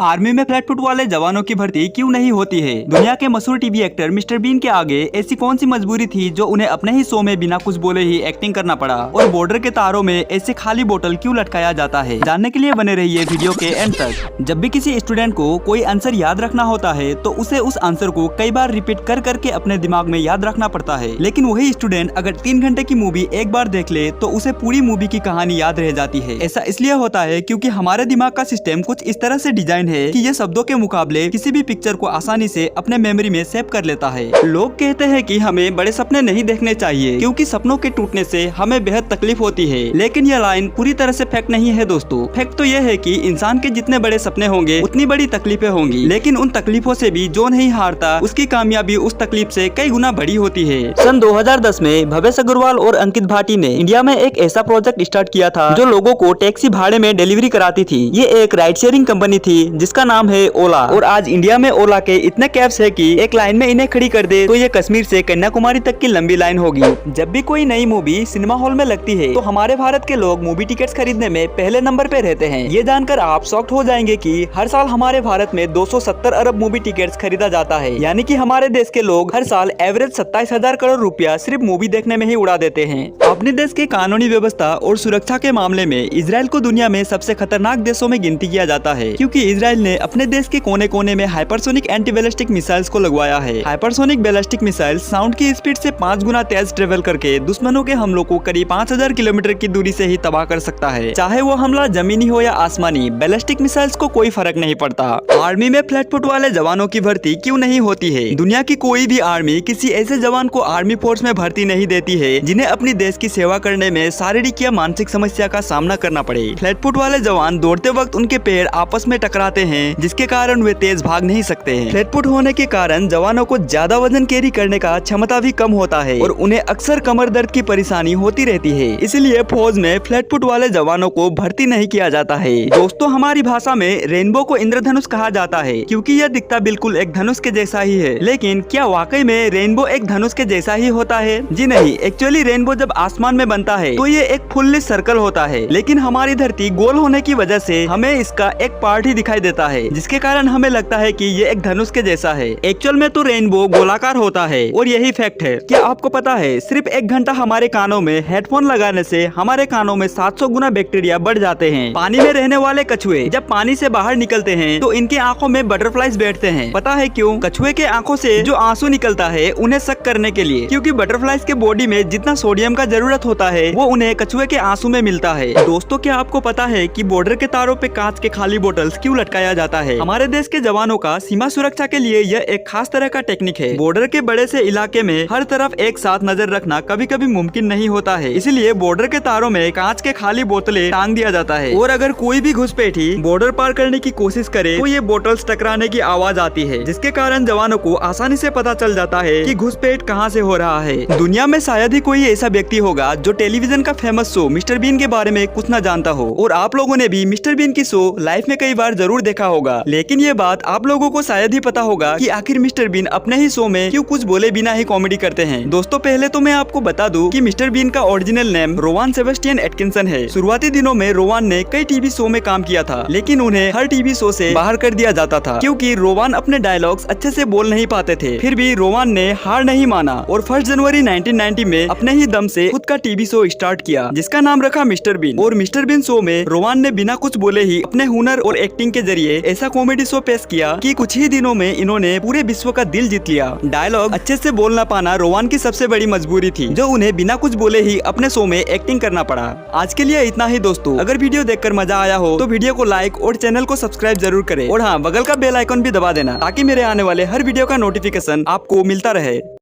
Army में flat foot वाले जवानों की भर्ती क्यों नहीं होती है? दुनिया के मशहूर टीवी एक्टर मिस्टर बीन के आगे ऐसी कौन सी मजबूरी थी जो उन्हें अपने ही शो में बिना कुछ बोले ही एक्टिंग करना पड़ा? और बॉर्डर के तारों में ऐसे खाली बोतल क्यों लटकाया जाता है? जानने के लिए बने रहिए वीडियो के एंड तक। जब भी किसी स्टूडेंट को कोई आंसर याद रखना होता है तो उसे उस आंसर को कई बार रिपीट कर करके अपने दिमाग में याद रखना पड़ता है, लेकिन वही स्टूडेंट अगर 3 घंटे की मूवी एक बार देख ले तो उसे पूरी मूवी की कहानी याद रह जाती है। ऐसा इसलिए होता है क्योंकि हमारे दिमाग का सिस्टम कुछ इस तरह से डिजाइन है कि ये शब्दों के मुकाबले किसी भी पिक्चर को आसानी से अपने मेमोरी में सेव कर लेता है। लोग कहते हैं कि हमें बड़े सपने नहीं देखने चाहिए क्योंकि सपनों के टूटने से हमें बेहद तकलीफ होती है, लेकिन यह लाइन पूरी तरह से फैक्ट नहीं है दोस्तों। फैक्ट तो यह है कि इंसान के जितने बड़े सपने होंगे उतनी बड़ी तकलीफें होंगी, लेकिन उन तकलीफों से भी जो नहीं हारता उसकी कामयाबी उस तकलीफ से कई गुना बड़ी होती है। सन 2010 में भवेश अग्रवाल और अंकित भाटी ने इंडिया में एक ऐसा प्रोजेक्ट स्टार्ट किया था जो लोगों को टैक्सी भाड़े में डिलीवरी कराती थी। ये एक राइड शेयरिंग कंपनी थी जिसका नाम है ओला, और आज इंडिया में ओला के इतने कैब्स है कि एक लाइन में इन्हें खड़ी कर दे तो ये कश्मीर से कन्याकुमारी तक की लंबी लाइन होगी। जब भी कोई नई मूवी सिनेमा हॉल में लगती है तो हमारे भारत के लोग मूवी टिकट्स खरीदने में पहले नंबर पे रहते हैं। ये जानकर आप शॉक्ड हो जाएंगे कि हर साल हमारे भारत में 270 अरब मूवी टिकट्स खरीदा जाता है, यानी कि हमारे देश के लोग हर साल एवरेज 27,000 करोड़ रुपया सिर्फ मूवी देखने में ही उड़ा देते हैं। अपने देश के कानूनी व्यवस्था और सुरक्षा के मामले में इजराइल को दुनिया में सबसे खतरनाक देशों में गिनती किया जाता है, क्योंकि इजराइल ने अपने देश के कोने कोने में हाइपरसोनिक एंटी बैलिस्टिक मिसाइल्स को लगवाया है। हाइपरसोनिक बैलिस्टिक मिसाइल साउंड की स्पीड से 5 गुना तेज ट्रेवल करके दुश्मनों के हमलों को करीब 5000 किलोमीटर की दूरी से ही तबाह कर सकता है। चाहे वो हमला जमीनी हो या आसमानी, बैलिस्टिक मिसाइल्स को कोई फर्क नहीं पड़ता। आर्मी में फ्लैट फुट वाले जवानों की भर्ती क्यों नहीं होती है? दुनिया की कोई भी आर्मी किसी ऐसे जवान को आर्मी फोर्स में भर्ती नहीं देती है जिन्हें अपनी देश की सेवा करने में शारीरिक या मानसिक समस्या का सामना करना पड़े। फ्लैट फुट वाले जवान दौड़ते वक्त उनके पैर आपस में टकराते हैं, जिसके कारण वे तेज भाग नहीं सकते हैं। फ्लैट फुट होने के कारण जवानों को ज्यादा वजन कैरी करने का क्षमता भी कम होता है और उन्हें अक्सर कमर दर्द की परेशानी होती रहती है। इसलिए फौज में फ्लैट फुट वाले जवानों को भर्ती नहीं किया जाता है। दोस्तों, हमारी भाषा में रेनबो को इंद्रधनुष कहा जाता है क्योंकि यह दिखता बिल्कुल एक धनुष के जैसा ही है, लेकिन क्या वाकई में रेनबो एक धनुष के जैसा ही होता है? जी नहीं, एक्चुअली रेनबो जब आसमान में बनता है तो ये एक फुल्ली सर्कल होता है, लेकिन हमारी धरती गोल होने की वजह से हमें इसका एक पार्ट ही दिखाई देता है, जिसके कारण हमें लगता है कि ये एक धनुष के जैसा है। एक्चुअल में तो रेनबो गोलाकार होता है और यही फैक्ट है। क्या आपको पता है सिर्फ 1 घंटा हमारे कानों में हेडफोन लगाने से हमारे कानों में 700 गुना बैक्टीरिया बढ़ जाते हैं। पानी में रहने वाले कछुए जब पानी से बाहर निकलते हैं तो इनकी आंखों में बटरफ्लाइज बैठते हैं। पता है क्यों? कछुए के आंखों से जो आंसू निकलता है उन्हें सक करने के लिए, क्योंकि बटरफ्लाइज के बॉडी में जितना सोडियम का जरूरत होता है वो उन्हें कछुए के आंसू में मिलता है। दोस्तों, क्या आपको पता है कि बॉर्डर के तारों पे कांच के खाली बोतल्स क्यों लटकाया जाता है? हमारे देश के जवानों का सीमा सुरक्षा के लिए यह एक खास तरह का टेक्निक है। बॉर्डर के बड़े से इलाके में हर तरफ एक साथ नजर रखना कभी कभी मुमकिन नहीं होता है, इसलिए बॉर्डर के तारों में कांच के खाली बोतलें टांग दिया जाता है, और अगर कोई भी घुसपैठी बॉर्डर पार करने की कोशिश करे तो ये बोतल्स टकराने की आवाज आती है, जिसके कारण जवानों को आसानी से पता चल जाता है कि घुसपैठ कहां से हो रहा है। दुनिया में शायद ही कोई ऐसा व्यक्ति होगा जो टेलीविजन का फेमस शो मिस्टर बीन के बारे में कुछ न जानता हो, और आप लोगों ने भी मिस्टर बीन की शो लाइफ में कई बार जरूर देखा होगा, लेकिन ये बात आप लोगों को शायद ही पता होगा कि आखिर मिस्टर बीन अपने ही शो में क्यों कुछ बोले बिना ही कॉमेडी करते हैं। दोस्तों, पहले तो मैं आपको बता दूं कि मिस्टर बीन का ओरिजिनल नेम रोवान सेबेस्टियन एटकिंसन है। शुरुआती दिनों में रोवान ने कई टीवी शो में काम किया था, लेकिन उन्हें हर टीवी शो से बाहर कर दिया जाता था क्योंकि रोवान अपने डायलॉग्स अच्छे से बोल नहीं पाते थे। फिर भी रोवान ने हार नहीं माना और 1 जनवरी 1990 में अपने ही दम से खुद का टीवी शो स्टार्ट किया, जिसका नाम रखा मिस्टर बीन। और मिस्टर बीन शो में रोवान ने बिना कुछ बोले ही अपने हुनर और एक्टिंग के जरिए ऐसा कॉमेडी शो पेश किया कि कुछ ही दिनों में इन्होंने पूरे विश्व का दिल जीत लिया। डायलॉग अच्छे से बोल ना पाना रोवान की सबसे बड़ी मजबूरी थी, जो उन्हें बिना कुछ बोले ही अपने शो में एक्टिंग करना पड़ा। आज के लिए इतना ही दोस्तों। अगर वीडियो देखकर मजा आया हो तो वीडियो को लाइक और चैनल को सब्सक्राइब जरूर करें, और हाँ, बगल का बेल आइकन भी दबा देना ताकि मेरे आने वाले हर वीडियो का नोटिफिकेशन आपको मिलता रहे।